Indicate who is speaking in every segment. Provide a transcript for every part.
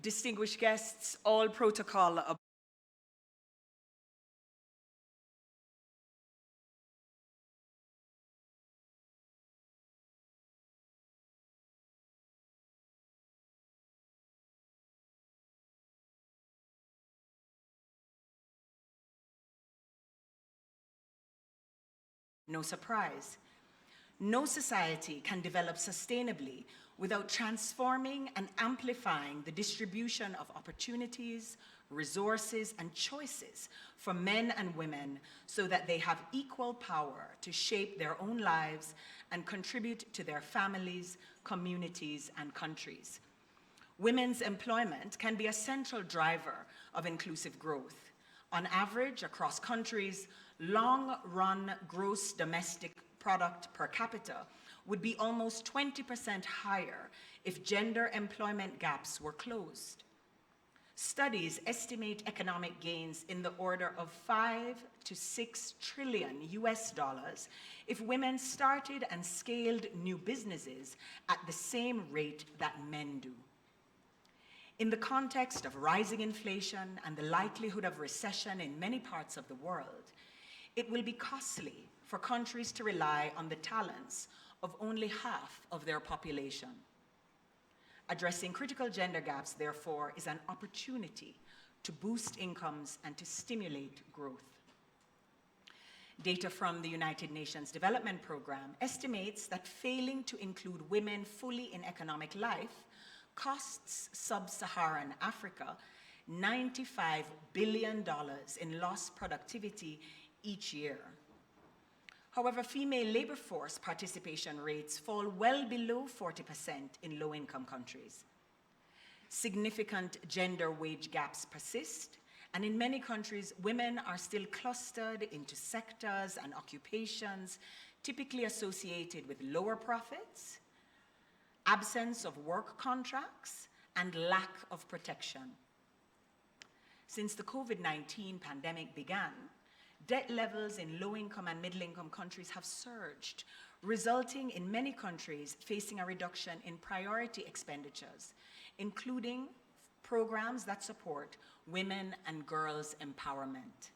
Speaker 1: Distinguished guests, all protocol of no surprise. No society can develop sustainably without transforming and amplifying the distribution of opportunities, resources, and choices for men and women so that they have equal power to shape their own lives and contribute to their families, communities, and countries. Women's employment can be a central driver of inclusive growth. On average, across countries, long-run gross domestic product per capita would be almost 20% higher if gender employment gaps were closed. Studies estimate economic gains in the order of 5 to 6 trillion US dollars if women started and scaled new businesses at the same rate that men do. In the context of rising inflation and the likelihood of recession in many parts of the world, it will be costly for countries to rely on the talents of only half of their population. Addressing critical gender gaps, therefore, is an opportunity to boost incomes and to stimulate growth. Data from the United Nations Development Programme estimates that failing to include women fully in economic life costs sub-Saharan Africa $95 billion in lost productivity each year. However, female labor force participation rates fall well below 40% in low-income countries. Significant gender wage gaps persist, and in many countries, women are still clustered into sectors and occupations typically associated with lower profits, absence of work contracts, and lack of protection. Since the COVID-19 pandemic began, debt levels in low-income and middle-income countries have surged, resulting in many countries facing a reduction in priority expenditures, including programs that support women and girls' empowerment.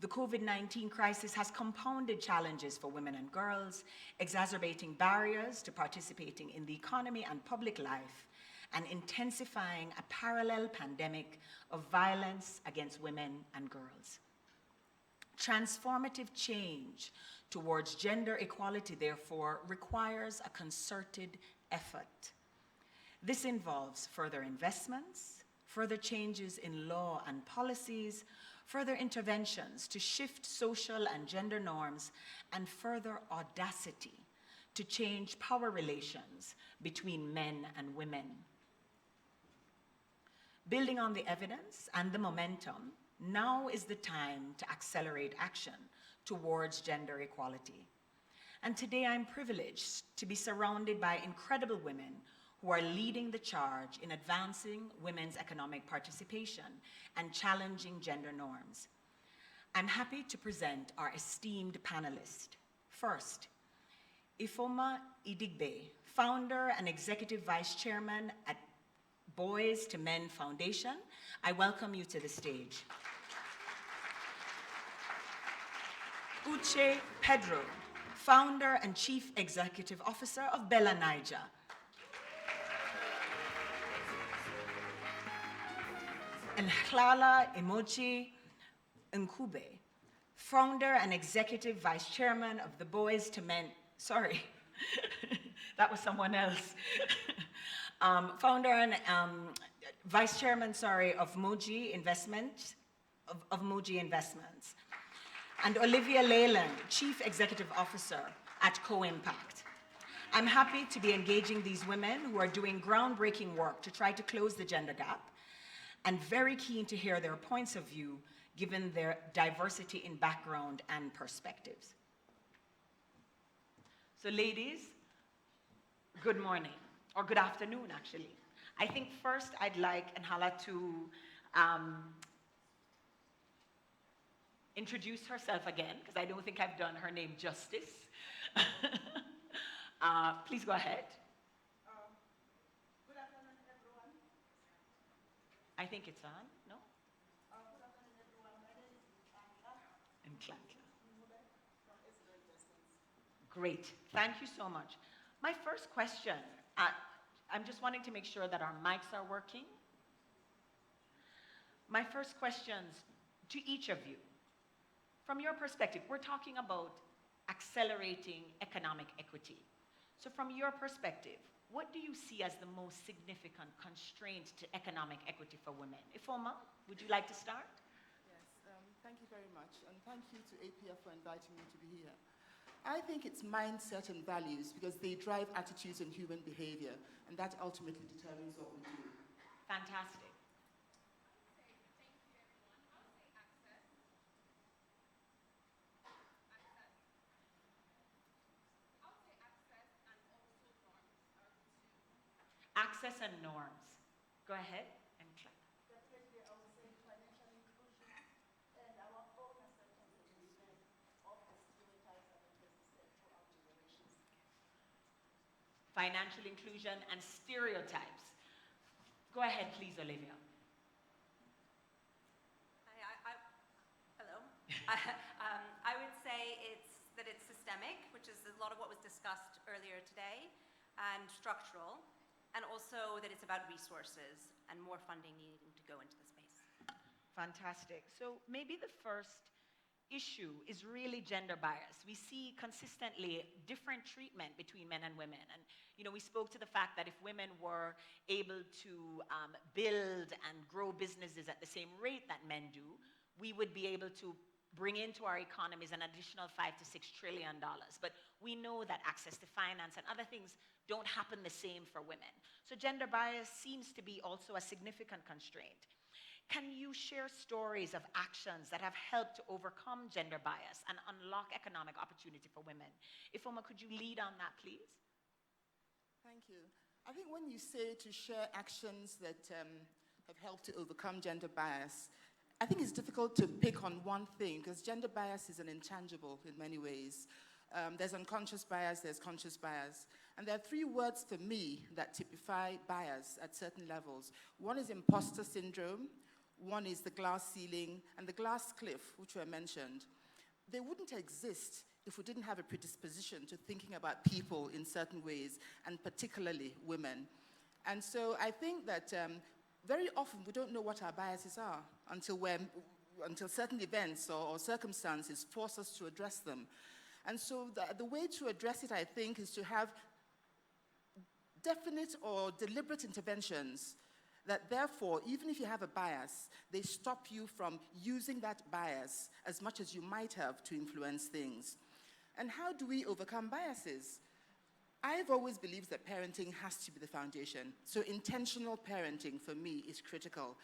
Speaker 1: The COVID-19 crisis has compounded challenges for women and girls, exacerbating barriers to participating in the economy and public life, and intensifying a parallel pandemic of violence against women and girls. Transformative change towards gender equality, therefore, requires a concerted effort. This involves further investments, further changes in law and policies, further interventions to shift social and gender norms, and further audacity to change power relations between men and women. Building on the evidence and the momentum, now is the time to accelerate action towards gender equality. And today I'm privileged to be surrounded by incredible women who are leading the charge in advancing women's economic participation and challenging gender norms. I'm happy to present our esteemed panelists. First, Ifeoma Idigbe, founder and executive vice chairman at Boys to Men Foundation. I welcome you to the stage. Uche Pedro, founder and chief executive officer of Bella Niger. And Hlala Emoji Nkube, founder and executive vice chairman of the Boys to Men, sorry, that was someone else. Founder and vice chairman, of Moji Investments, of Moji Investments. And Olivia Leyland, chief executive officer at Co-Impact. I'm happy to be engaging these women who are doing groundbreaking work to try to close the gender gap, and very keen to hear their points of view given their diversity in background and perspectives. So ladies, good morning, or good afternoon actually. I think first I'd like Nhala to introduce herself again, because I don't think I've done her name justice. Please go ahead.
Speaker 2: Good afternoon,
Speaker 1: I think it's on, no? In Clan. Great, thank you so much. My first question, I'm just wanting to make sure that our mics are working. My first questions to each of you. From your perspective, we're talking about accelerating economic equity. So from your perspective, what do you see as the most significant constraint to economic equity for women? Ifoma, would you like to start?
Speaker 2: Yes, thank you very much, and thank you to APF for inviting me to be here. I think it's mindset and values because they drive attitudes and human behavior, and that ultimately determines what we do.
Speaker 1: Fantastic. Access and norms. Go ahead and clap.
Speaker 3: Definitely, I would say financial inclusion and our own acceptance as women of the stereotypes that have persisted throughout generations.
Speaker 1: Financial inclusion and stereotypes. Go ahead, please, Olivia.
Speaker 4: Hello. I would say it's systemic, which is a lot of what was discussed earlier today, and structural, and also that it's about resources and more funding needing to go into the space.
Speaker 1: Fantastic. So maybe the first issue is really gender bias. We see consistently different treatment between men and women. And we spoke to the fact that if women were able to build and grow businesses at the same rate that men do, we would be able to bring into our economies an additional $5 to $6 trillion. But we know that access to finance and other things don't happen the same for women. So gender bias seems to be also a significant constraint. Can you share stories of actions that have helped to overcome gender bias and unlock economic opportunity for women? Ifoma, could you lead on that, please?
Speaker 2: Thank you. I think when you say to share actions that have helped to overcome gender bias, I think it's difficult to pick on one thing because gender bias is an intangible in many ways. There's unconscious bias, there's conscious bias. And there are three words for me that typify bias at certain levels. One is imposter syndrome, one is the glass ceiling, and the glass cliff, which were mentioned. They wouldn't exist if we didn't have a predisposition to thinking about people in certain ways, and particularly women. And so I think that very often we don't know what our biases are until certain events or circumstances force us to address them. And so the way to address it, I think, is to have definite or deliberate interventions that therefore, even if you have a bias, they stop you from using that bias as much as you might have to influence things. And how do we overcome biases? I've always believed that parenting has to be the foundation. So intentional parenting, for me, is critical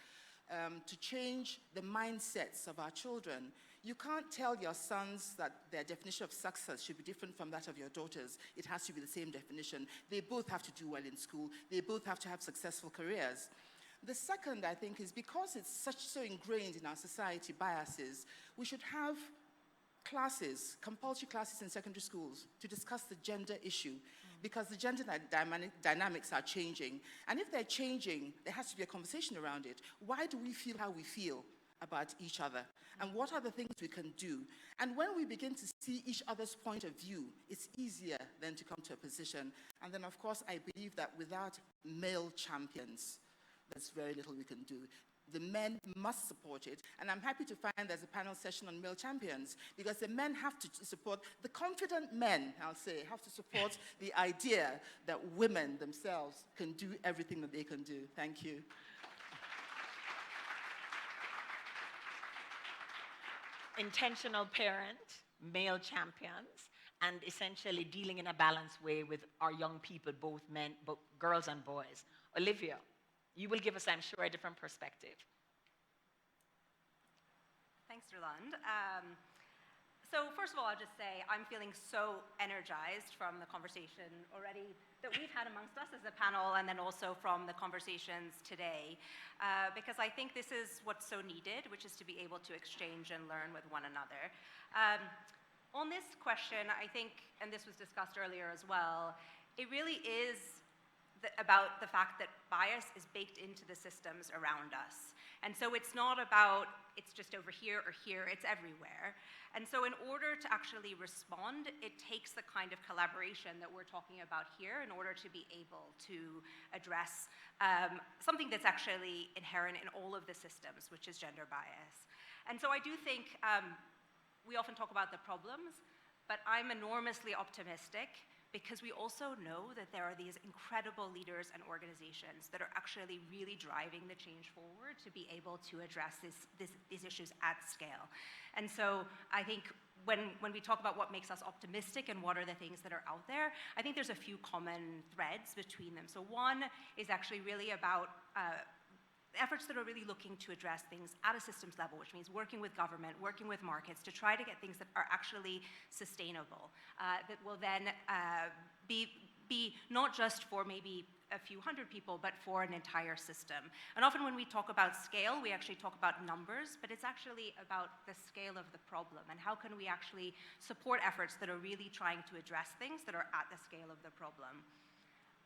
Speaker 2: to change the mindsets of our children. You can't tell your sons that their definition of success should be different from that of your daughters. It has to be the same definition. They both have to do well in school. They both have to have successful careers. The second, I think, is because it's so ingrained in our society, biases, we should have classes, compulsory classes in secondary schools to discuss the gender issue because the gender dynamics are changing. And if they're changing, there has to be a conversation around it. Why do we feel how we feel about each other? And what are the things we can do? And when we begin to see each other's point of view, it's easier then to come to a position. And then, of course, I believe that without male champions, there's very little we can do. The men must support it. And I'm happy to find there's a panel session on male champions because the men have to support, the confident men, I'll say, have to support the idea that women themselves can do everything that they can do. Thank you.
Speaker 1: Intentional parent, male champions, and essentially dealing in a balanced way with our young people, both men, both girls and boys. Olivia, you will give us, I'm sure, a different perspective.
Speaker 4: Thanks, Roland. So first of all, I'll just say I'm feeling so energized from the conversation already that we've had amongst us as a panel and then also from the conversations today, because I think this is what's so needed, which is to be able to exchange and learn with one another. On this question, I think, and this was discussed earlier as well, it really is about the fact that bias is baked into the systems around us. And so it's not about, it's just over here or here, it's everywhere. And so in order to actually respond, it takes the kind of collaboration that we're talking about here in order to be able to address something that's actually inherent in all of the systems, which is gender bias. And so I do think we often talk about the problems, but I'm enormously optimistic because we also know that there are these incredible leaders and organizations that are actually really driving the change forward to be able to address these issues at scale. And so I think when we talk about what makes us optimistic and what are the things that are out there, I think there's a few common threads between them. So one is actually really about efforts that are really looking to address things at a systems level, which means working with government, working with markets to try to get things that are actually sustainable, that will then be not just for maybe a few hundred people, but for an entire system. And often when we talk about scale, we actually talk about numbers, but it's actually about the scale of the problem and how can we actually support efforts that are really trying to address things that are at the scale of the problem.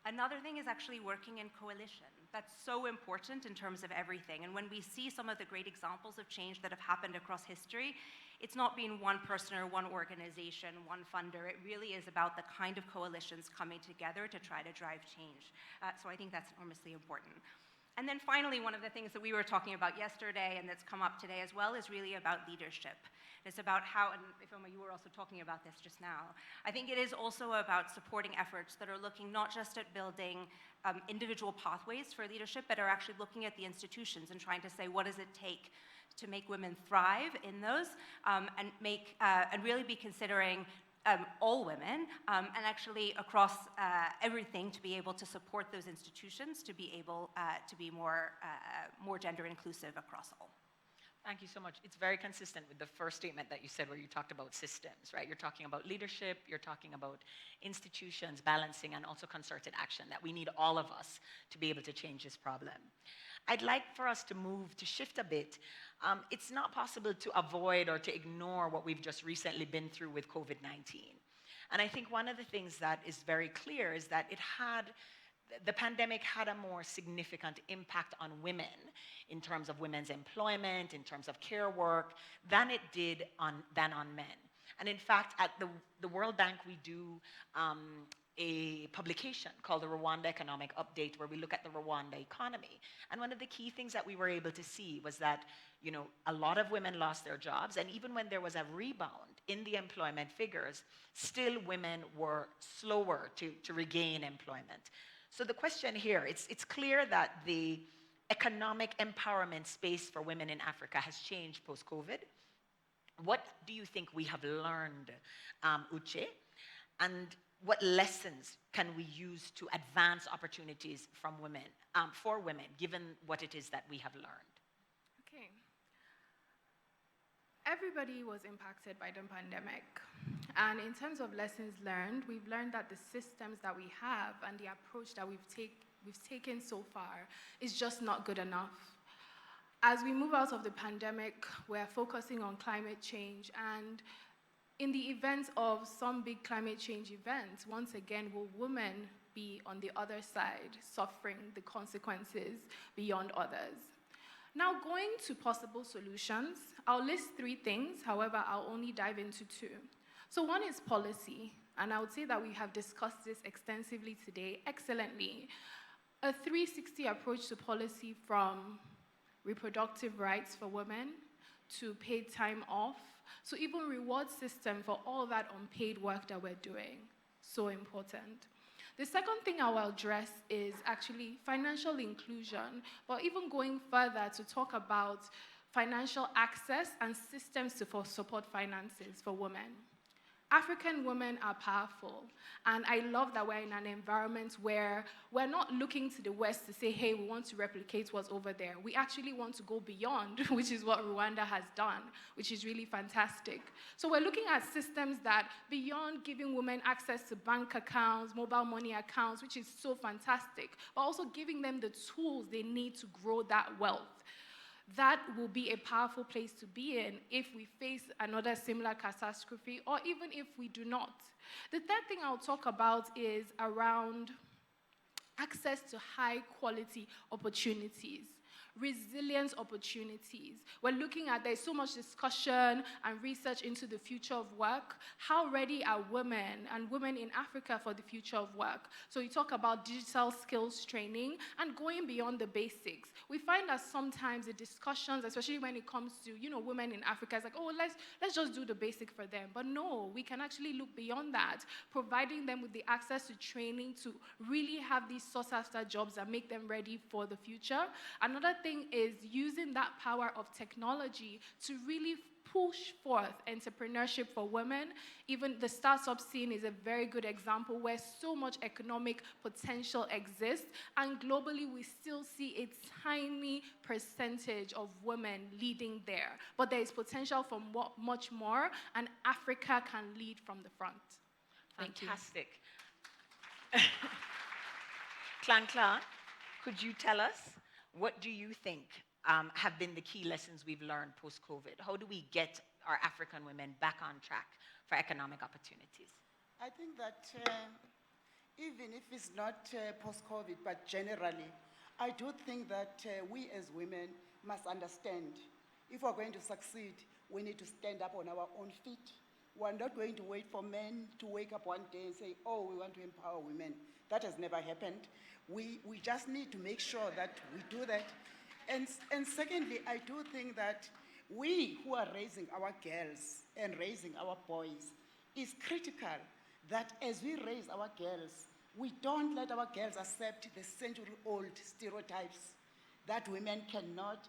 Speaker 4: Another thing is actually working in coalition. That's so important in terms of everything. And when we see some of the great examples of change that have happened across history, it's not been one person or one organization, one funder. It really is about the kind of coalitions coming together to try to drive change. So I think that's enormously important. And then finally, one of the things that we were talking about yesterday and that's come up today as well is really about leadership. It's about how, and Ifeoma, you were also talking about this just now, I think it is also about supporting efforts that are looking not just at building individual pathways for leadership, but are actually looking at the institutions and trying to say, what does it take to make women thrive in those, and really be considering all women, and actually across everything to be able to support those institutions to be able to be more gender inclusive across all.
Speaker 1: Thank you so much. It's very consistent with the first statement that you said where you talked about systems, right? You're talking about leadership, you're talking about institutions, balancing, and also concerted action, that we need all of us to be able to change this problem. I'd like for us to shift a bit. It's not possible to avoid or to ignore what we've just recently been through with COVID-19. And I think one of the things that is very clear is that the pandemic had a more significant impact on women in terms of women's employment, in terms of care work, than it did on men. And in fact, at the World Bank, we do a publication called the Rwanda Economic Update, where we look at the Rwanda economy. And one of the key things that we were able to see was that, a lot of women lost their jobs, and even when there was a rebound in the employment figures, still women were slower to regain employment. So the question here, it's clear that the economic empowerment space for women in Africa has changed post-COVID. What do you think we have learned, Uche? And what lessons can we use to advance opportunities from women, for women, given what it is that we have learned?
Speaker 5: Okay. Everybody was impacted by the pandemic. And in terms of lessons learned, we've learned that the systems that we have and the approach that we've taken so far is just not good enough. As we move out of the pandemic, we're focusing on climate change, and in the event of some big climate change events, once again, will women be on the other side, suffering the consequences beyond others? Now, going to possible solutions, I'll list 3 things, however, I'll only dive into 2. So one is policy, and I would say that we have discussed this extensively today, excellently. A 360 approach to policy, from reproductive rights for women to paid time off, so even reward system for all that unpaid work that we're doing. So important. The second thing I will address is actually financial inclusion, but even going further to talk about financial access and systems to support finances for women. African women are powerful, and I love that we're in an environment where we're not looking to the West to say, hey, we want to replicate what's over there. We actually want to go beyond, which is what Rwanda has done, which is really fantastic. So we're looking at systems that, beyond giving women access to bank accounts, mobile money accounts, which is so fantastic, but also giving them the tools they need to grow that wealth. That will be a powerful place to be in if we face another similar catastrophe, or even if we do not. The third thing I'll talk about is around access to high quality opportunities, resilience opportunities. We're looking at, there's so much discussion and research into the future of work. How ready are women and women in Africa for the future of work? So you talk about digital skills training and going beyond the basics. We find that sometimes the discussions, especially when it comes to, women in Africa, it's like, oh, let's just do the basic for them. But no, we can actually look beyond that, providing them with the access to training to really have these sought-after jobs that make them ready for the future. Another thing is using that power of technology to really push forth entrepreneurship for women. Even the startup scene is a very good example where so much economic potential exists, and globally we still see a tiny percentage of women leading there. But there is potential for much more, and Africa can lead from the front. Thank
Speaker 1: Fantastic. Klankla, could you tell us, what do you think have been the key lessons we've learned post-COVID? How do we get our African women back on track for economic opportunities?
Speaker 6: I think that even if it's not post-COVID, but generally, I do think that we as women must understand, if we're going to succeed, we need to stand up on our own feet. We're not going to wait for men to wake up one day and say, oh, we want to empower women. That has never happened. We just need to make sure that we do that. And secondly, I do think that we who are raising our girls and raising our boys, is critical that as we raise our girls, we don't let our girls accept the century-old stereotypes that women cannot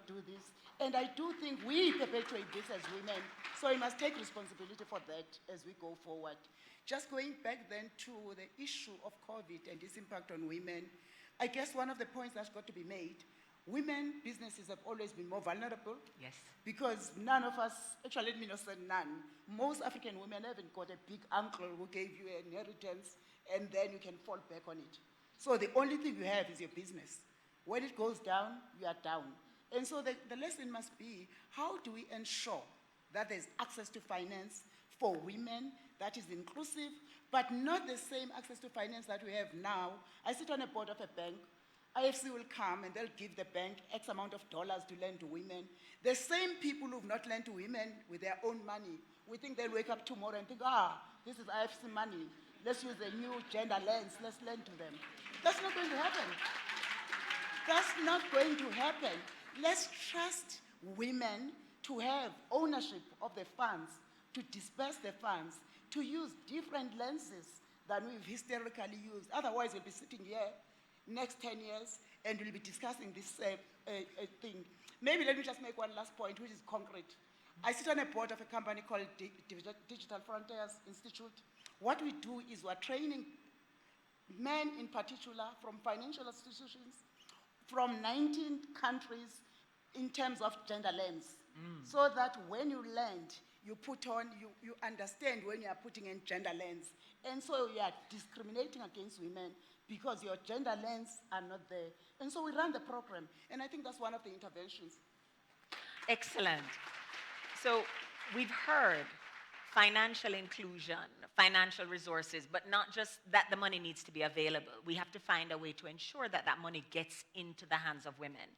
Speaker 6: do this. And I do think we perpetuate this as women, so we must take responsibility for that as we go forward. Just going back then to the issue of COVID and its impact on women, I guess one of the points that's got to be made, women businesses have always been more vulnerable.
Speaker 1: Yes.
Speaker 6: Because none of us, actually let me not say none, most African women haven't got a big uncle who gave you an inheritance and then you can fall back on it. So the only thing you have is your business. When it goes down, you are down. And so the lesson must be, how do we ensure that there's access to finance for women that is inclusive, but not the same access to finance that we have now? I sit on a board of a bank. IFC will come and they'll give the bank X amount of dollars to lend to women. The same people who've not lent to women with their own money, we think they'll wake up tomorrow and think, this is IFC money. Let's use a new gender lens, let's lend to them. That's not going to happen. That's not going to happen. Let's trust women to have ownership of the funds, to disperse the funds, to use different lenses than we've historically used. Otherwise, we'll be sitting here next 10 years and we'll be discussing this thing. Maybe let me just make one last point, which is concrete. I sit on a board of a company called Digital Frontiers Institute. What we do is we're training men in particular from financial institutions from 19 countries in terms of gender lens, so that when you land, you put on, you understand when you are putting in gender lens. And so you are discriminating against women because your gender lens are not there. And so we run the program, and I think that's one of the interventions.
Speaker 1: Excellent. So we've heard financial inclusion, financial resources, but not just that the money needs to be available. We have to find a way to ensure that that money gets into the hands of women.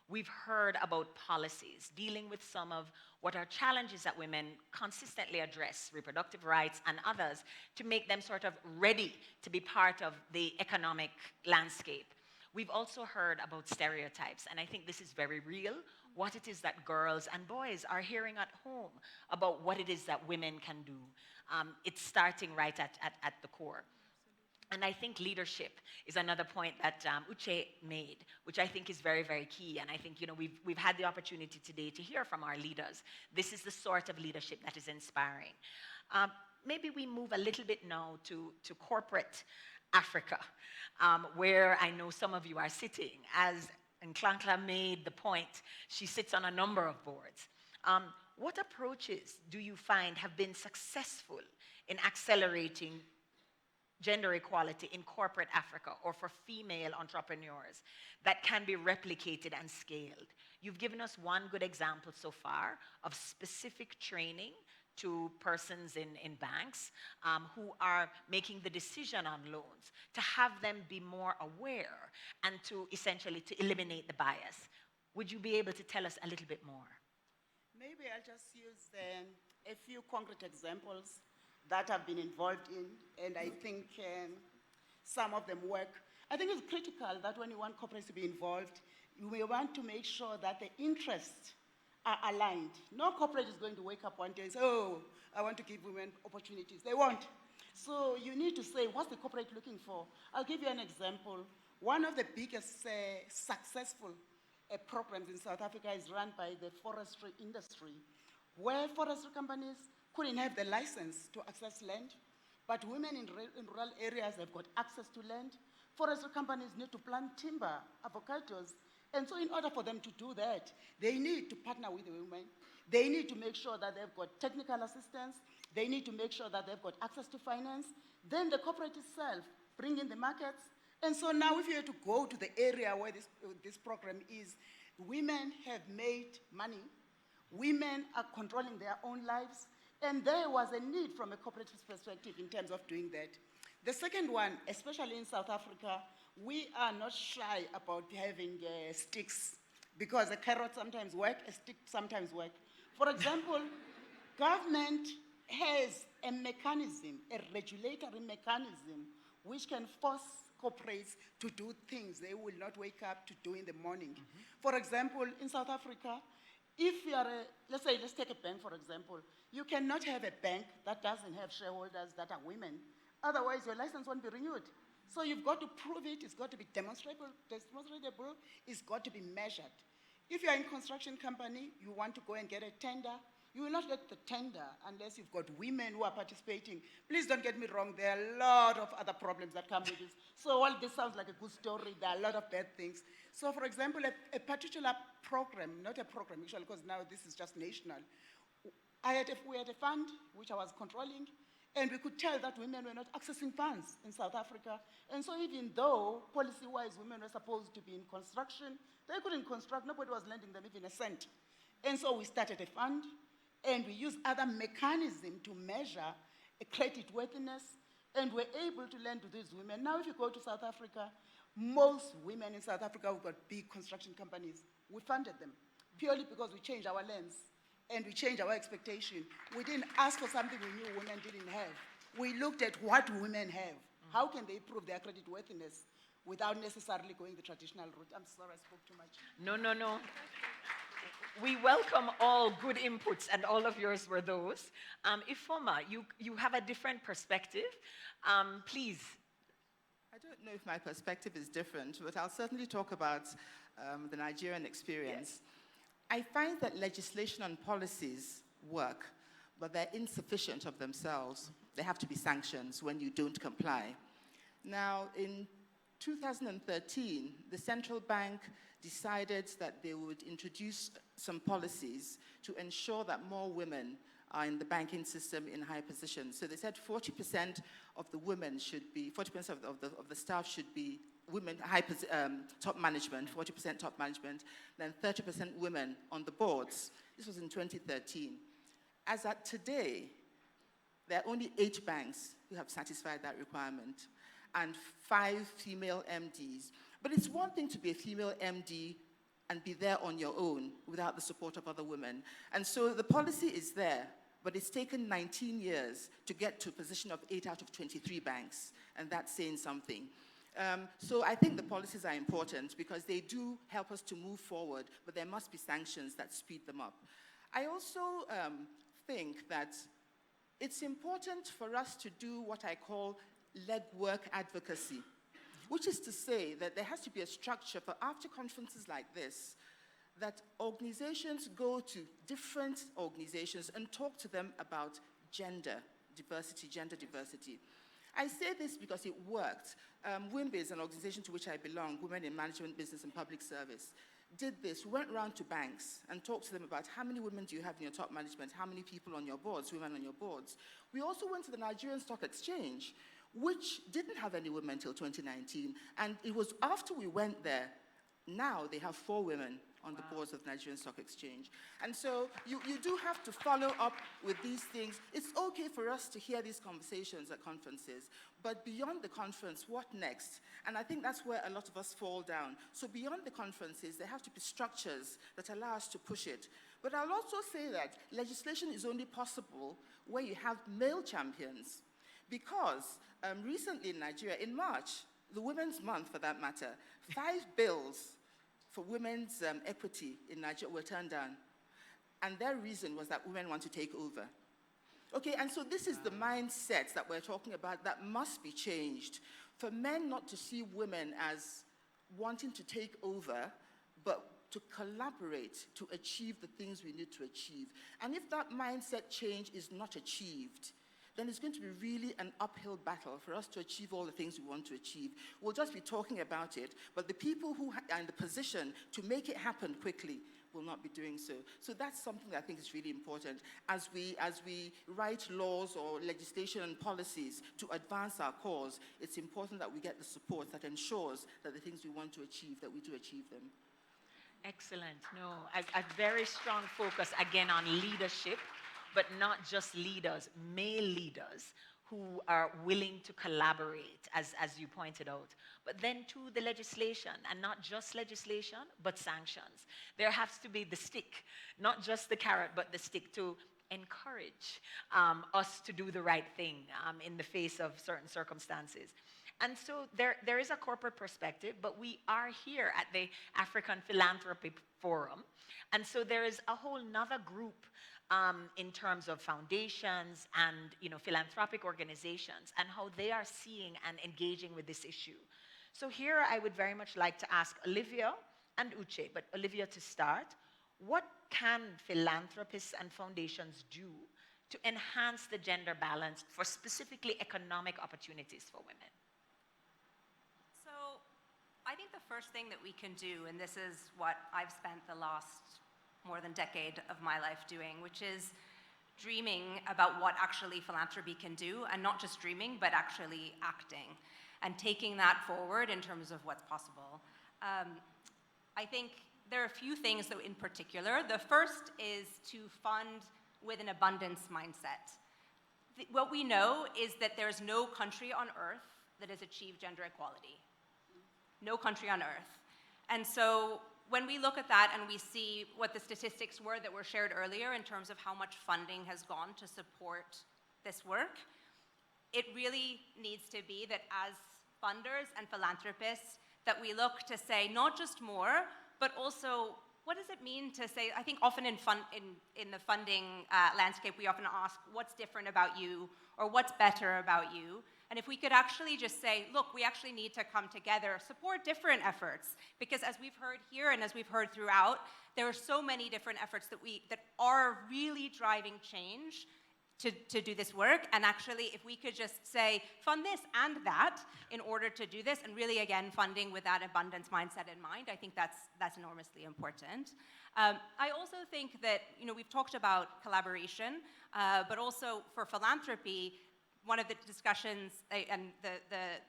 Speaker 1: We've heard about policies dealing with some of what are challenges that women consistently address, reproductive rights and others, to make them sort of ready to be part of the economic landscape. We've also heard about stereotypes, and I think this is very real, what it is that girls and boys are hearing at home about what it is that women can do. It's starting right at the core. And I think leadership is another point that Uche made, which I think is very, very key. And I think, we've had the opportunity today to hear from our leaders. This is the sort of leadership that is inspiring. Maybe we move a little bit now to corporate Africa, where I know some of you are sitting. As Nklankla made the point, she sits on a number of boards. What approaches do you find have been successful in accelerating gender equality in corporate Africa, or for female entrepreneurs, that can be replicated and scaled? You've given us one good example so far of specific training
Speaker 7: to persons in banks who are making the decision on loans, to have them be more aware and to essentially to eliminate the bias. Would you be able to tell us a little bit more?
Speaker 6: Maybe I'll just use a few concrete examples that I've been involved in, and I think some of them work. I think it's critical that when you want corporates to be involved, you may want to make sure that the interests are aligned. No corporate is going to wake up one day and say, oh, I want to give women opportunities. They won't. So you need to say, what's the corporate looking for? I'll give you an example. One of the biggest successful programs in South Africa is run by the forestry industry, where forestry companies couldn't have the license to access land, but women in rural areas have got access to land. Forestry companies need to plant timber, avocados, and so in order for them to do that, they need to partner with the women. They need to make sure that they've got technical assistance. They need to make sure that they've got access to finance. Then the corporate itself bring in the markets. And so now if you were to go to the area where this program is, women have made money. Women are controlling their own lives. And there was a need from a corporate perspective in terms of doing that. The second one, especially in South Africa, we are not shy about having sticks, because a carrot sometimes works, a stick sometimes works. For example, government has a mechanism, a regulatory mechanism, which can force corporates to do things they will not wake up to do in the morning. For example, in South Africa, if you are let's take a bank, for example. You cannot have a bank that doesn't have shareholders that are women. Otherwise, your license won't be renewed. So you've got to prove it. It's got to be demonstrable, it's got to be measured. If you're in a construction company, you want to go and get a tender, you will not get the tender unless you've got women who are participating. Please don't get me wrong, there are a lot of other problems that come with this. So while this sounds like a good story, there are a lot of bad things. So for example, a particular program, not a program actually, because now this is just national. We had a fund which I was controlling, and we could tell that women were not accessing funds in South Africa. And so even though policy-wise women were supposed to be in construction, they couldn't construct, nobody was lending them even a cent. And so we started a fund, and we used other mechanisms to measure credit worthiness, and we're able to lend to these women. Now if you go to South Africa, most women in South Africa who've got big construction companies, we funded them, purely because we changed our lens. And we changed our expectation. We didn't ask for something we knew women didn't have. We looked at what women have. How can they prove their credit worthiness without necessarily going the traditional route? I'm sorry, I spoke too much.
Speaker 7: No. We welcome all good inputs, and all of yours were those. Ifoma, you have a different perspective. Please.
Speaker 2: I don't know if my perspective is different, but I'll certainly talk about the Nigerian experience.
Speaker 7: Yes.
Speaker 2: I find that legislation and policies work, but they're insufficient of themselves. There have to be sanctions when you don't comply. Now, in 2013, the central bank decided that they would introduce some policies to ensure that more women are in the banking system in high positions. So they said 40% of the women should be, 40% of the staff should be women, top management, 40% top management, then 30% women on the boards. This was in 2013. As at today, there are only 8 banks who have satisfied that requirement, and 5 female MDs. But it's one thing to be a female MD and be there on your own without the support of other women. And so the policy is there, but it's taken 19 years to get to a position of 8 out of 23 banks, and that's saying something. So I think the policies are important because they do help us to move forward, but there must be sanctions that speed them up. I also think that it's important for us to do what I call legwork advocacy, which is to say that there has to be a structure for after conferences like this, that organizations go to different organizations and talk to them about gender diversity. I say this because it worked. WIMB is an organization to which I belong, Women in Management, Business and Public Service, did this. We went around to banks and talked to them about how many women do you have in your top management, how many people on your boards, women on your boards. We also went to the Nigerian Stock Exchange, which didn't have any women until 2019. And it was after we went there, now they have 4 women on the boards of Nigerian Stock Exchange. And so you do have to follow up with these things. It's okay for us to hear these conversations at conferences, but beyond the conference, what next? And I think that's where a lot of us fall down. So beyond the conferences, there have to be structures that allow us to push it. But I'll also say that legislation is only possible where you have male champions. Because recently in Nigeria, in March, the Women's Month for that matter, 5 bills for women's equity in Nigeria were turned down. And their reason was that women want to take over. Okay, and so this is the mindset that we're talking about that must be changed. For men not to see women as wanting to take over, but to collaborate to achieve the things we need to achieve. And if that mindset change is not achieved, then it's going to be really an uphill battle for us to achieve all the things we want to achieve. We'll just be talking about it, but the people who are in the position to make it happen quickly will not be doing so. So that's something that I think is really important. As we write laws or legislation and policies to advance our cause, it's important that we get the support that ensures that the things we want to achieve, that we do achieve them.
Speaker 7: Excellent. No, a very strong focus again on leadership, but not just leaders, male leaders who are willing to collaborate, as you pointed out. But then too, the legislation, and not just legislation, but sanctions. There has to be the stick, not just the carrot, but the stick to encourage us to do the right thing in the face of certain circumstances. And so there is a corporate perspective, but we are here at the African Philanthropy Forum. And so there is a whole nother group in terms of foundations and philanthropic organizations and how they are seeing and engaging with this issue. So here I would very much like to ask Olivia and Uche, but Olivia to start, what can philanthropists and foundations do to enhance the gender balance for specifically economic opportunities for women?
Speaker 4: So I think the first thing that we can do, and this is what I've spent the last more than decade of my life doing, which is dreaming about what actually philanthropy can do, and not just dreaming, but actually acting, and taking that forward in terms of what's possible. I think there are a few things, though, in particular. The first is to fund with an abundance mindset. What we know is that there's no country on earth that has achieved gender equality. No country on earth. And so when we look at that and we see what the statistics were that were shared earlier in terms of how much funding has gone to support this work, it really needs to be that as funders and philanthropists that we look to say not just more, but also what does it mean to say, I think often in the funding landscape we often ask what's different about you or what's better about you. And if we could actually just say, look, we actually need to come together, support different efforts, because as we've heard here and as we've heard throughout, there are so many different efforts that are really driving change to do this work. And actually, if we could just say, fund this and that in order to do this, and really, again, funding with that abundance mindset in mind, I think that's enormously important. I also think that, we've talked about collaboration, but also for philanthropy, one of the discussions and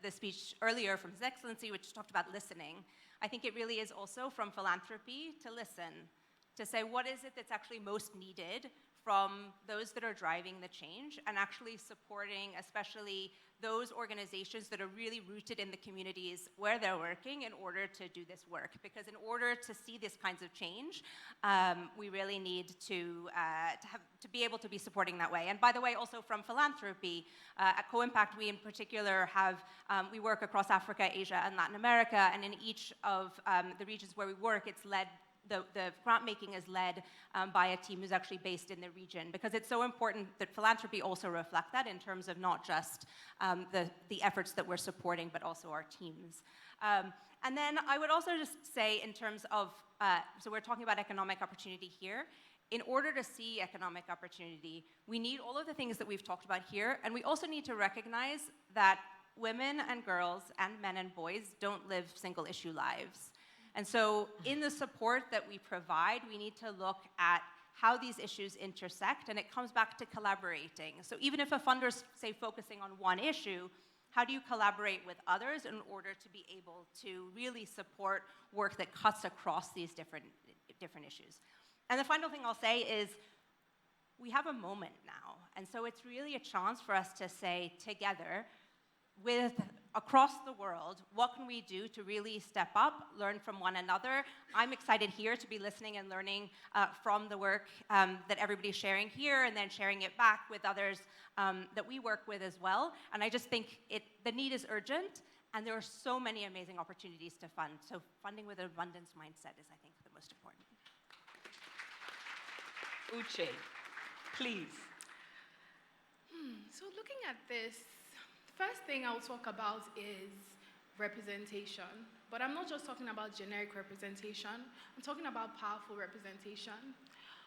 Speaker 4: the speech earlier from His Excellency, which talked about listening, I think it really is also from philanthropy to listen, to say what is it that's actually most needed from those that are driving the change, and actually supporting especially those organizations that are really rooted in the communities where they're working in order to do this work. Because in order to see these kinds of change, we really need to be able to be supporting that way. And by the way, also from philanthropy, at Co-Impact, we in particular we work across Africa, Asia, and Latin America, and in each of the regions where we work, it's led the grant making is led by a team who's actually based in the region, because it's so important that philanthropy also reflect that in terms of not just the efforts that we're supporting, but also our teams. And then I would also just say in terms of, so we're talking about economic opportunity here. In order to see economic opportunity, we need all of the things that we've talked about here, and we also need to recognize that women and girls and men and boys don't live single issue lives. And so in the support that we provide, we need to look at how these issues intersect, and it comes back to collaborating. So even if a funder's, say, focusing on one issue, how do you collaborate with others in order to be able to really support work that cuts across these different different issues. And the final thing I'll say is, we have a moment now, and so it's really a chance for us to say together, across the world, what can we do to really step up, learn from one another? I'm excited here to be listening and learning from the work that everybody's sharing here, and then sharing it back with others that we work with as well. And I just think the need is urgent, and there are so many amazing opportunities to fund. So funding with an abundance mindset is, I think, the most important.
Speaker 7: Uche, please.
Speaker 5: So looking at this, first thing I'll talk about is representation. But I'm not just talking about generic representation. I'm talking about powerful representation.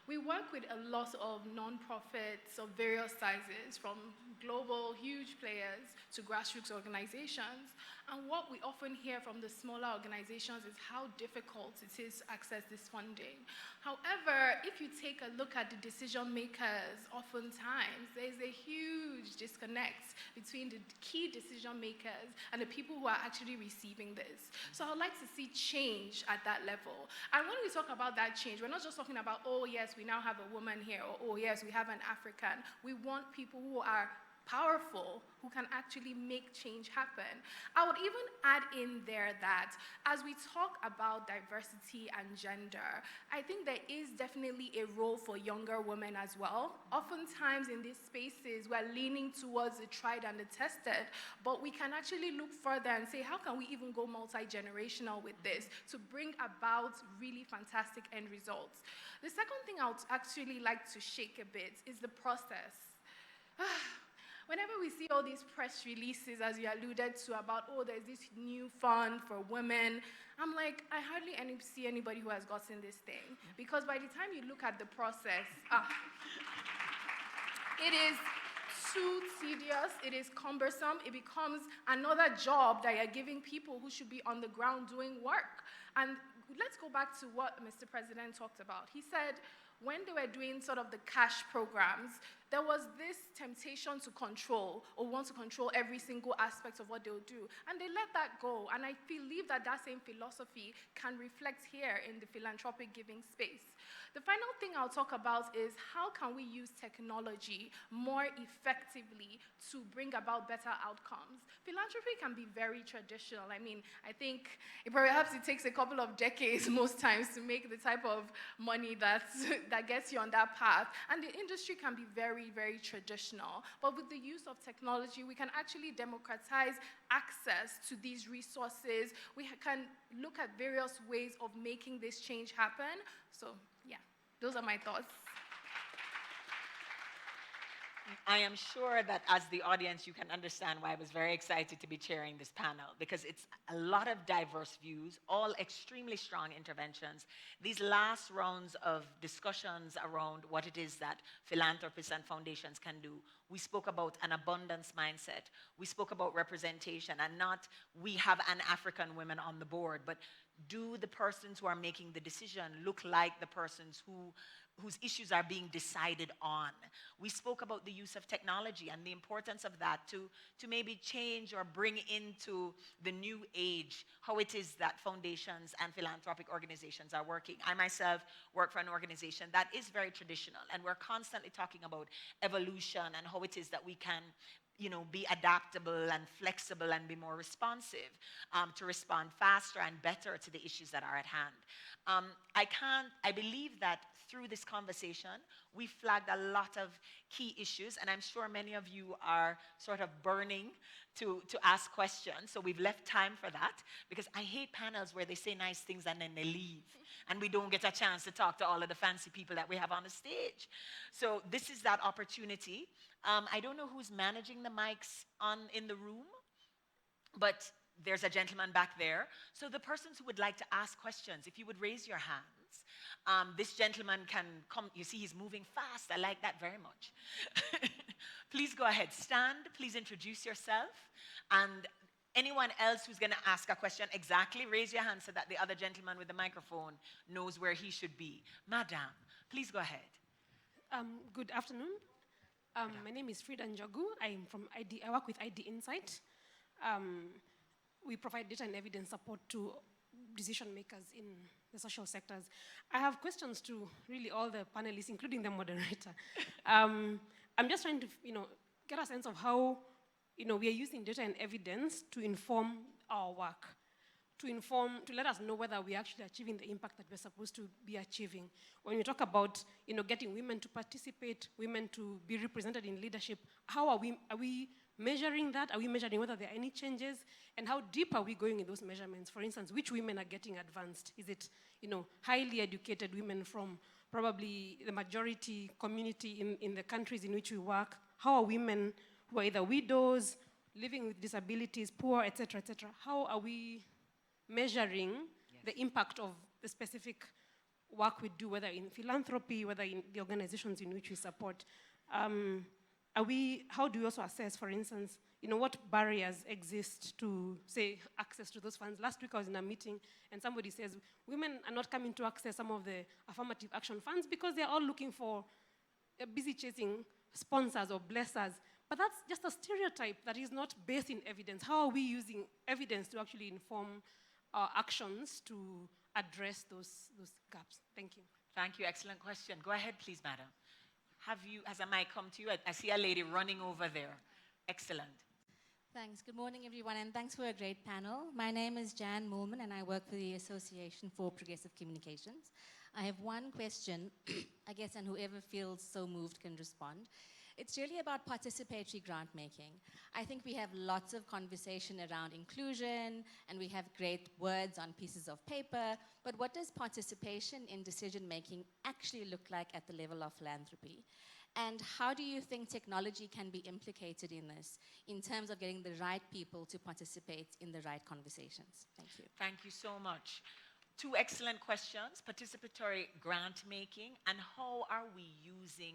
Speaker 5: We work with a lot of nonprofits of various sizes, from global huge players to grassroots organizations. And what we often hear from the smaller organizations is how difficult it is to access this funding. However, if you take a look at the decision makers, oftentimes there's a huge disconnect between the key decision makers and the people who are actually receiving this. So I'd like to see change at that level. And when we talk about that change, we're not just talking about, oh yes, we now have a woman here, or oh yes, we have an African. We want people who are powerful, who can actually make change happen. I would even add in there that as we talk about diversity and gender, I think there is definitely a role for younger women as well. Oftentimes in these spaces, we're leaning towards the tried and the tested, but we can actually look further and say, how can we even go multi-generational with this to bring about really fantastic end results? The second thing I would actually like to shake a bit is the process. Whenever we see all these press releases, as you alluded to, about, oh, there's this new fund for women, I'm like, I hardly see anybody who has gotten this thing. Because by the time you look at the process, it is too tedious, it is cumbersome, it becomes another job that you're giving people who should be on the ground doing work. And let's go back to what Mr. President talked about. He said, when they were doing sort of the cash programs, there was this temptation to control, or want to control every single aspect of what they'll do. And they let that go. And I believe that that same philosophy can reflect here in the philanthropic giving space. The final thing I'll talk about is how can we use technology more effectively to bring about better outcomes. Philanthropy can be very traditional. I mean, I think perhaps it takes a couple of decades most times to make the type of money that gets you on that path. And the industry can be very, very traditional. But with the use of technology, we can actually democratize access to these resources. We can look at various ways of making this change happen. So, yeah, those are my thoughts.
Speaker 7: I am sure that as the audience, you can understand why I was very excited to be chairing this panel, because it's a lot of diverse views, all extremely strong interventions. These last rounds of discussions around what it is that philanthropists and foundations can do. We spoke about an abundance mindset. We spoke about representation, and not we have an African woman on the board, but do the persons who are making the decision look like the persons whose issues are being decided on. We spoke about the use of technology and the importance of that to maybe change or bring into the new age how it is that foundations and philanthropic organizations are working. I myself work for an organization that is very traditional, and we're constantly talking about evolution and how it is that we can be adaptable and flexible and be more responsive to respond faster and better to the issues that are at hand. I believe that through this conversation, we flagged a lot of key issues, and I'm sure many of you are sort of burning to ask questions, so we've left time for that, because I hate panels where they say nice things and then they leave, and we don't get a chance to talk to all of the fancy people that we have on the stage. So this is that opportunity. I don't know who's managing the mics in the room, but there's a gentleman back there. So the persons who would like to ask questions, if you would raise your hands, this gentleman can come. You see, he's moving fast. I like that very much. Please go ahead. Stand. Please introduce yourself. And anyone else who's going to ask a question, exactly, raise your hand so that the other gentleman with the microphone knows where he should be. Madam, please go ahead.
Speaker 8: Good afternoon. My name is Frida Njogu. I work with ID Insight. We provide data and evidence support to decision makers in the social sectors. I have questions to really all the panelists, including the moderator. I'm just trying to, get a sense of how, we are using data and evidence to inform our work, to let us know whether we're actually achieving the impact that we're supposed to be achieving. When we talk about, getting women to participate, women to be represented in leadership, how are we measuring that? Are we measuring whether there are any changes? And how deep are we going in those measurements? For instance, which women are getting advanced? Is it, highly educated women from probably the majority community in the countries in which we work? How are women who are either widows, living with disabilities, poor, et cetera, how are we measuring the impact of the specific work we do, whether in philanthropy, whether in the organizations in which we support? How do we also assess, for instance, what barriers exist to, say, access to those funds? Last week I was in a meeting and somebody says women are not coming to access some of the affirmative action funds because they're all looking for, busy chasing sponsors or blessers. But that's just a stereotype that is not based in evidence. How are we using evidence to actually inform our actions to address those gaps? Thank you.
Speaker 7: Thank you. Excellent question. Go ahead, please, madam. Has a mic come to you? I see a lady running over there. Excellent.
Speaker 9: Thanks. Good morning, everyone, and thanks for a great panel. My name is Jan Moorman, and I work for the Association for Progressive Communications. I have one question, I guess, and whoever feels so moved can respond. It's really about participatory grant making. I think we have lots of conversation around inclusion, and we have great words on pieces of paper, but what does participation in decision making actually look like at the level of philanthropy? And how do you think technology can be implicated in this, in terms of getting the right people to participate in the right conversations? Thank you.
Speaker 7: Thank you so much. Two excellent questions: participatory grant making, and how are we using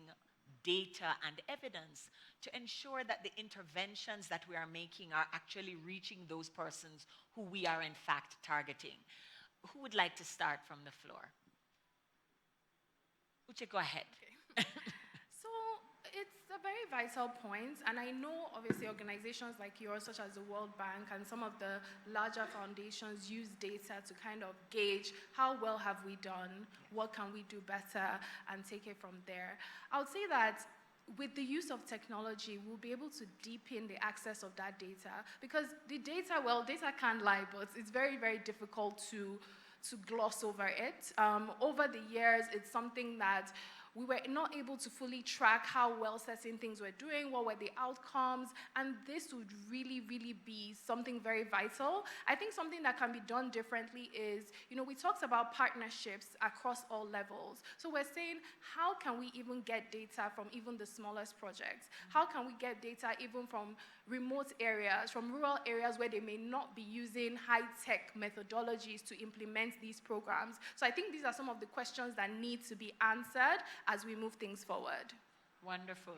Speaker 7: data and evidence to ensure that the interventions that we are making are actually reaching those persons who we are in fact targeting. Who would like to start from the floor? Uche, go ahead.
Speaker 5: Okay. So it's a very vital point, and I know obviously organizations like yours, such as the World Bank and some of the larger foundations, use data to kind of gauge how well have we done, what can we do better, and take it from there. I would say that with the use of technology, we'll be able to deepen the access of that data, because the data, well, data can't lie, but it's very, very difficult to gloss over it. Over the years, it's something that we were not able to fully track how well certain things were doing, what were the outcomes, and this would really, really be something very vital. I think something that can be done differently is, we talked about partnerships across all levels. So we're saying, how can we even get data from even the smallest projects? How can we get data even from remote areas, from rural areas where they may not be using high-tech methodologies to implement these programs? So I think these are some of the questions that need to be answered as we move things forward.
Speaker 7: Wonderful.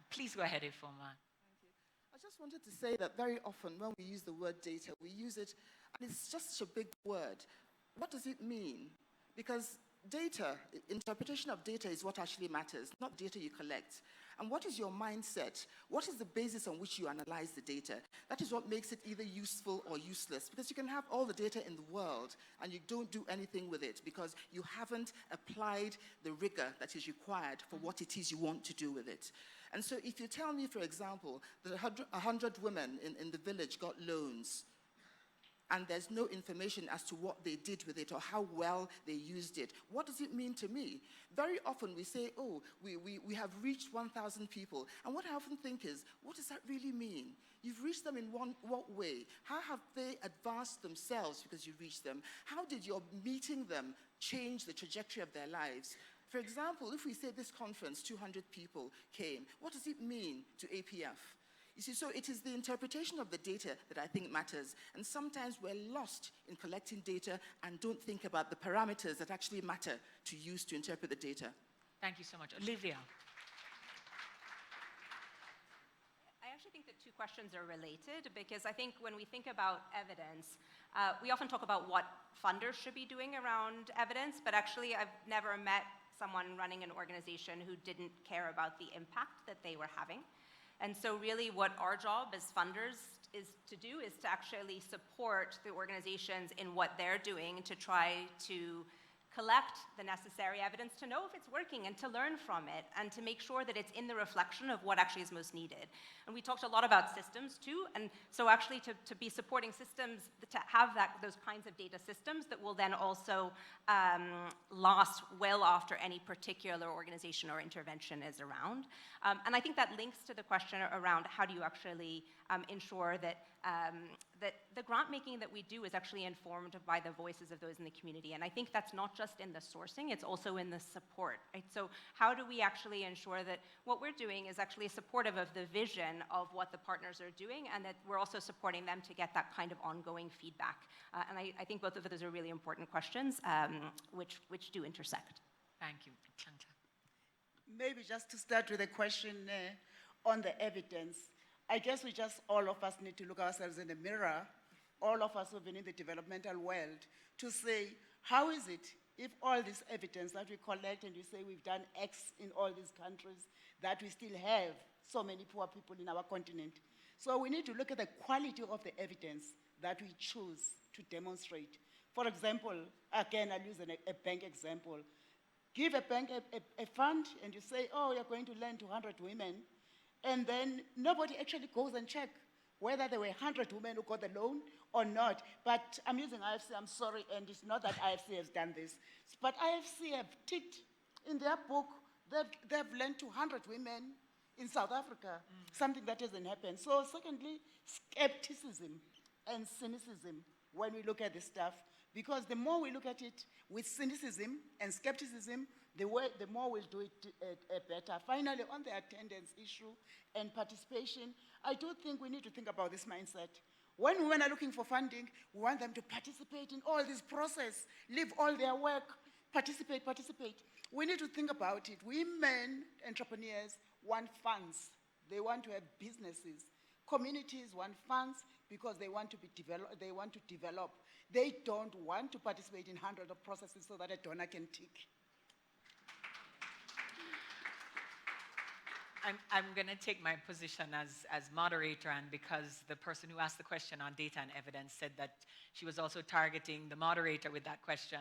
Speaker 7: Please go ahead, Ifoma.
Speaker 2: Thank you. I just wanted to say that very often when we use the word data, we use it, and it's just such a big word. What does it mean? Because data, interpretation of data is what actually matters, not data you collect. And what is your mindset? What is the basis on which you analyze the data? That is what makes it either useful or useless, because you can have all the data in the world and you don't do anything with it because you haven't applied the rigor that is required for what it is you want to do with it. And so if you tell me, for example, that 100 women in the village got loans, and there's no information as to what they did with it or how well they used it, what does it mean to me? Very often we say, oh, we have reached 1,000 people. And what I often think is, what does that really mean? You've reached them in what way? How have they advanced themselves because you reached them? How did your meeting them change the trajectory of their lives? For example, if we say this conference, 200 people came, what does it mean to APF? You see, so it is the interpretation of the data that I think matters. And sometimes we're lost in collecting data and don't think about the parameters that actually matter to use to interpret the data.
Speaker 7: Thank you so much. Olivia.
Speaker 4: I actually think that two questions are related, because I think when we think about evidence, we often talk about what funders should be doing around evidence, but actually I've never met someone running an organization who didn't care about the impact that they were having. And so really what our job as funders is to actually support the organizations in what they're doing to try to collect the necessary evidence to know if it's working and to learn from it and to make sure that it's in the reflection of what actually is most needed. And we talked a lot about systems too, and so actually to be supporting systems, to have those kinds of data systems that will then also last well after any particular organization or intervention is around. And I think that links to the question around how do you actually ensure that that the grant making that we do is actually informed by the voices of those in the community. And I think that's not just in the sourcing, it's also in the support. Right? So how do we actually ensure that what we're doing is actually supportive of the vision of what the partners are doing, and that we're also supporting them to get that kind of ongoing feedback? And I think both of those are really important questions, which do intersect.
Speaker 7: Thank you. Chanta.
Speaker 6: Maybe just to start with a question on the evidence. I guess all of us need to look ourselves in the mirror, all of us who've been in the developmental world, to say, how is it if all this evidence that we collect and we say we've done X in all these countries, that we still have so many poor people in our continent? So we need to look at the quality of the evidence that we choose to demonstrate. For example, again, I'll use a bank example. Give a bank a fund and you say, oh, you're going to lend to 100 women, and then nobody actually goes and check whether there were 100 women who got the loan or not. But I'm using IFC, I'm sorry, and it's not that IFC has done this, but IFC have ticked in their book, they've lent to 100 women in South Africa, something that hasn't happened. So secondly, skepticism and cynicism when we look at this stuff, because the more we look at it with cynicism and skepticism, the more we'll do it better. Finally, on the attendance issue and participation, I do think we need to think about this mindset. When women are looking for funding, we want them to participate in all this process, leave all their work, participate. We need to think about it. Women entrepreneurs want funds. They want to have businesses. Communities want funds because they want to develop. They don't want to participate in hundreds of processes so that a donor can tick.
Speaker 7: I'm going to take my position as moderator, and because the person who asked the question on data and evidence said that she was also targeting the moderator with that question,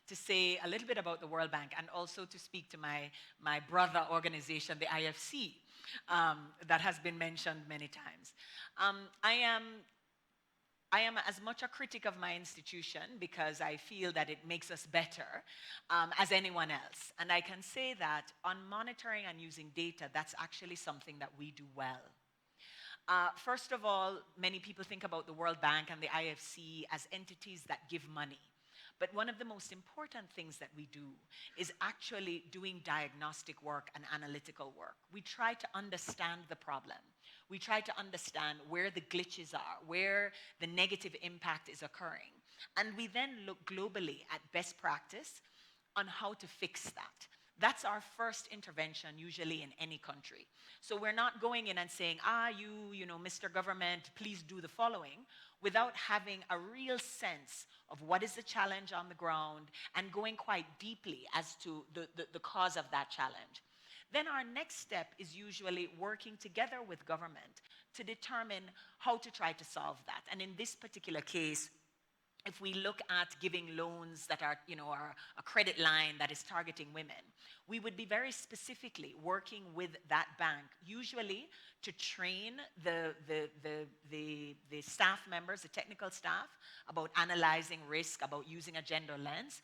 Speaker 7: to say a little bit about the World Bank and also to speak to my brother organization, the IFC, that has been mentioned many times. I am as much a critic of my institution because I feel that it makes us better as anyone else. And I can say that on monitoring and using data, that's actually something that we do well. First of all, many people think about the World Bank and the IFC as entities that give money. But one of the most important things that we do is actually doing diagnostic work and analytical work. We try to understand the problem. We try to understand where the glitches are, where the negative impact is occurring. And we then look globally at best practice on how to fix that. That's our first intervention usually in any country. So we're not going in and saying, you know, Mr. Government, please do the following, without having a real sense of what is the challenge on the ground and going quite deeply as to the cause of that challenge. Then our next step is usually working together with government to determine how to try to solve that. And in this particular case, if we look at giving loans that are, are a credit line that is targeting women, we would be very specifically working with that bank, usually to train the staff members, the technical staff, about analyzing risk, about using a gender lens.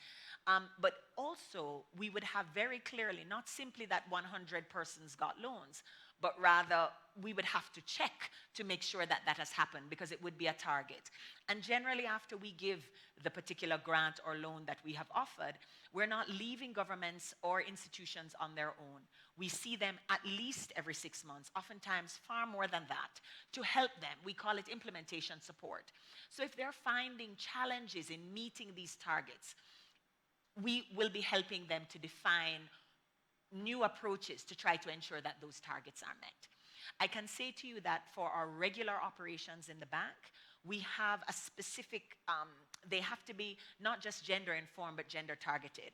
Speaker 7: But also, we would have very clearly, not simply that 100 persons got loans, but rather we would have to check to make sure that that has happened, because it would be a target. And generally, after we give the particular grant or loan that we have offered, we're not leaving governments or institutions on their own. We see them at least every 6 months, oftentimes far more than that, to help them. We call it implementation support. So if they're finding challenges in meeting these targets, we will be helping them to define new approaches to try to ensure that those targets are met. I can say to you that for our regular operations in the bank, we have a specific, they have to be not just gender informed, but gender targeted.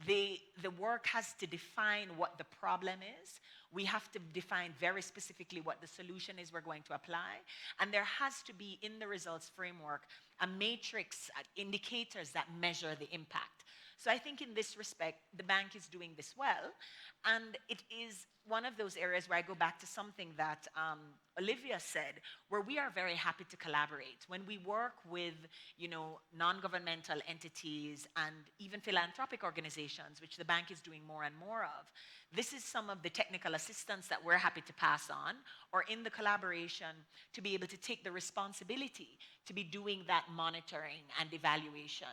Speaker 7: the work has to define what the problem is. We have to define very specifically what the solution is we're going to apply. And there has to be, in the results framework, a matrix, indicators that measure the impact. So I think in this respect, the bank is doing this well. And it is one of those areas where I go back to something that Olivia said, where we are very happy to collaborate. When we work with, non-governmental entities and even philanthropic organizations, which the bank is doing more and more of, this is some of the technical assistance that we're happy to pass on, or in the collaboration to be able to take the responsibility to be doing that monitoring and evaluation.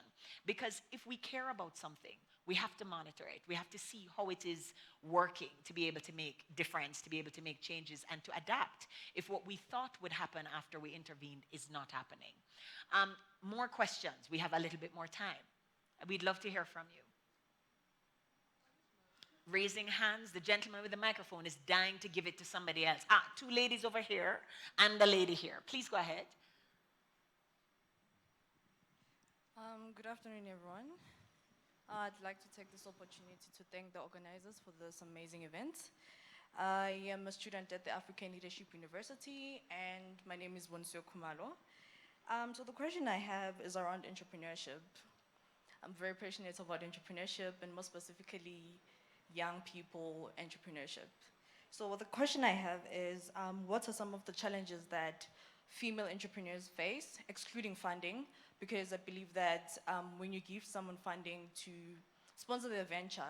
Speaker 7: Because if we care about something, we have to monitor it. We have to see how it is working to be able to make difference, to be able to make changes, and to adapt if what we thought would happen after we intervened is not happening. More questions. We have a little bit more time. We'd love to hear from you. Raising hands. The gentleman with the microphone is dying to give it to somebody else. Two ladies over here and the lady here. Please go ahead.
Speaker 10: Good afternoon, everyone. I'd like to take this opportunity to thank the organizers for this amazing event. I am a student at the African Leadership University, and my name is Bonso Kumalo. So the question I have is around entrepreneurship. I'm very passionate about entrepreneurship, and more specifically, young people entrepreneurship. So the question I have is, what are some of the challenges that female entrepreneurs face, excluding funding? Because I believe that when you give someone funding to sponsor their venture,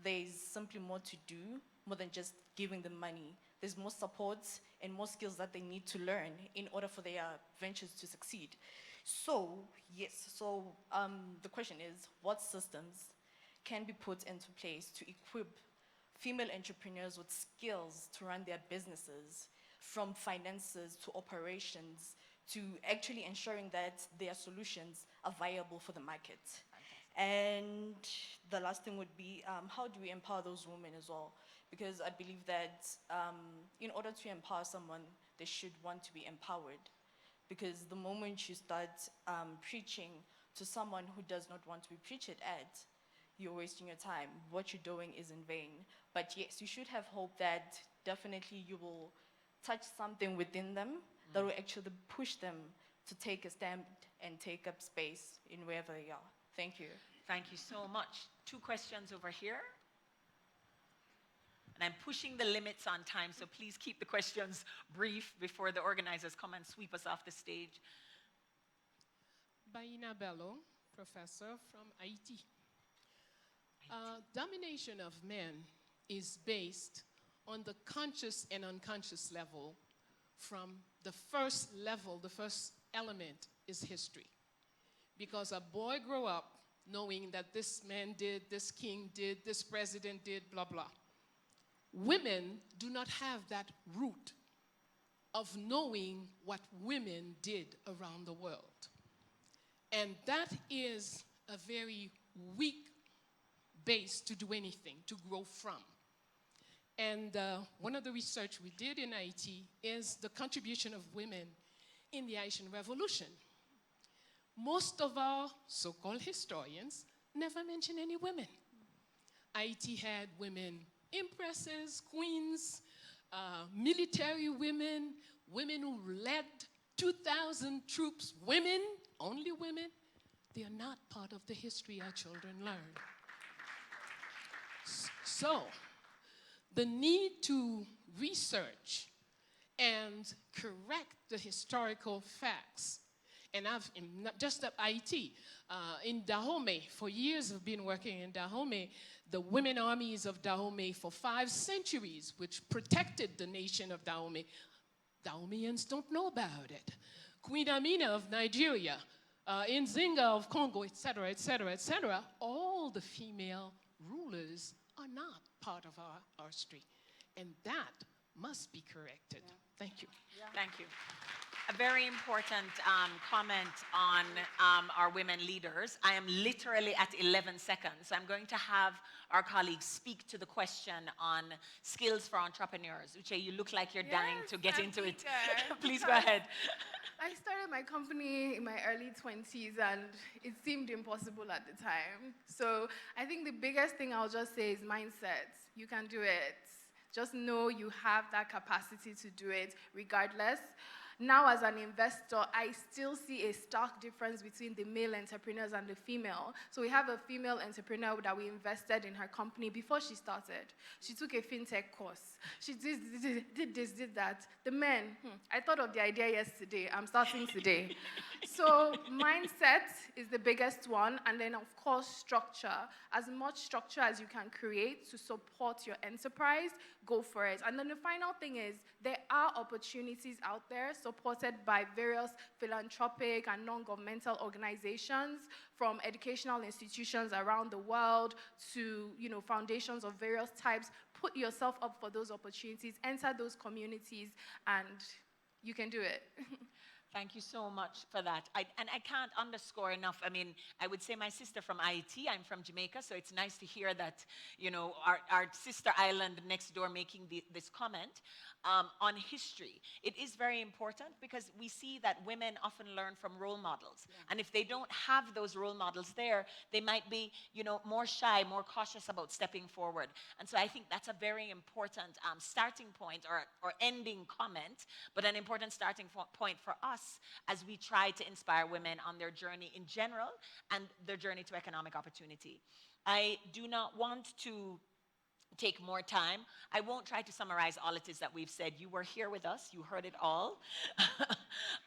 Speaker 10: there's simply more to do, more than just giving them money. There's more support and more skills that they need to learn in order for their ventures to succeed. So, yes, the question is, what systems can be put into place to equip female entrepreneurs with skills to run their businesses, from finances to operations, to actually ensuring that their solutions are viable for the market? And the last thing would be, how do we empower those women as well? Because I believe that in order to empower someone, they should want to be empowered. Because the moment you start preaching to someone who does not want to be preached at, you're wasting your time. What you're doing is in vain. But yes, you should have hope that definitely you will touch something within them that will actually push them to take a stand and take up space in wherever they are. Thank you.
Speaker 7: Thank you so much. Two questions over here. And I'm pushing the limits on time, so please keep the questions brief before the organizers come and sweep us off the stage.
Speaker 11: Baina Bello, professor from Haiti. Domination of men is based on the conscious and unconscious level. From the first level, the first element is history. Because a boy grew up knowing that this man did, this king did, this president did, blah, blah. Women do not have that root of knowing what women did around the world. And that is a very weak base to do anything, to grow from. And one of the research we did in Haiti is the contribution of women in the Haitian Revolution. Most of our so-called historians never mention any women. Haiti had women empresses, queens, military women, women who led 2,000 troops, women, only women. They are not part of the history our children learn. So, the need to research and correct the historical facts. And I've, not just at Haiti, in Dahomey, for years I've been working in Dahomey, the women armies of Dahomey for 5 centuries, which protected the nation of Dahomey. Dahomeans don't know about it. Queen Amina of Nigeria, Nzinga of Congo, etc., etc., etc., all the female rulers are not part of our history. And that must be corrected. Yeah. Thank you.
Speaker 7: Yeah. Thank you. a very important comment on our women leaders. I am literally at 11 seconds. I'm going to have our colleagues speak to the question on skills for entrepreneurs. Uche, you look like you're dying to get
Speaker 5: I'm
Speaker 7: into it.
Speaker 5: eager.
Speaker 7: Please go ahead.
Speaker 5: I started my company in my early 20s, and it seemed impossible at the time. So I think the biggest thing I'll just say is mindset. You can do it. Just know you have that capacity to do it regardless. Now, as an investor, I still see a stark difference between the male entrepreneurs and the female. So we have a female entrepreneur that we invested in her company before she started. She took a fintech course. She did this, did that. The men, I thought of the idea yesterday. I'm starting today. So mindset is the biggest one. And then, of course, structure. As much structure as you can create to support your enterprise, go for it. And then the final thing is, there are opportunities out there supported by various philanthropic and non-governmental organizations, from educational institutions around the world to, foundations of various types. Put yourself up for those opportunities, enter those communities, and you can do it.
Speaker 7: Thank you so much for that. And I can't underscore enough. I mean, I would say my sister from IIT, I'm from Jamaica, so it's nice to hear that, our sister island next door making this comment on history. It is very important because we see that women often learn from role models. Yeah. And if they don't have those role models there, they might be, more shy, more cautious about stepping forward. And so I think that's a very important starting point or ending comment, but an important starting point for us as we try to inspire women on their journey in general and their journey to economic opportunity. I do not want to take more time. I won't try to summarize all it is that we've said. You were here with us. You heard it all.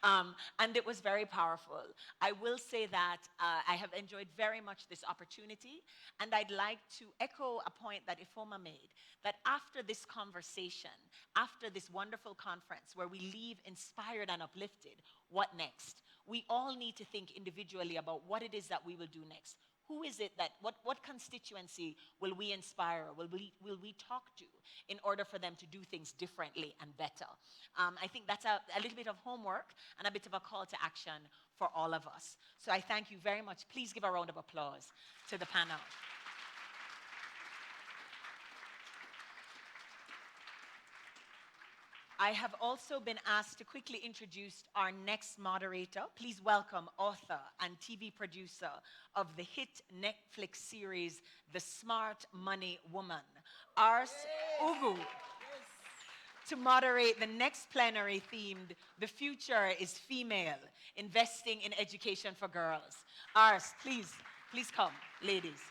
Speaker 7: And it was very powerful. I will say that I have enjoyed very much this opportunity, and I'd like to echo a point that Ifoma made, that after this conversation, after this wonderful conference where we leave inspired and uplifted, what next? We all need to think individually about what it is that we will do next. Who is it that, what constituency will we inspire, will we talk to in order for them to do things differently and better? I think that's a little bit of homework and a bit of a call to action for all of us. So I thank you very much. Please give a round of applause to the panel. I have also been asked to quickly introduce our next moderator. Please welcome author and TV producer of the hit Netflix series, The Smart Money Woman, Ars Ugu, to moderate the next plenary themed, The Future is Female, Investing in Education for Girls. Ars, please come, ladies.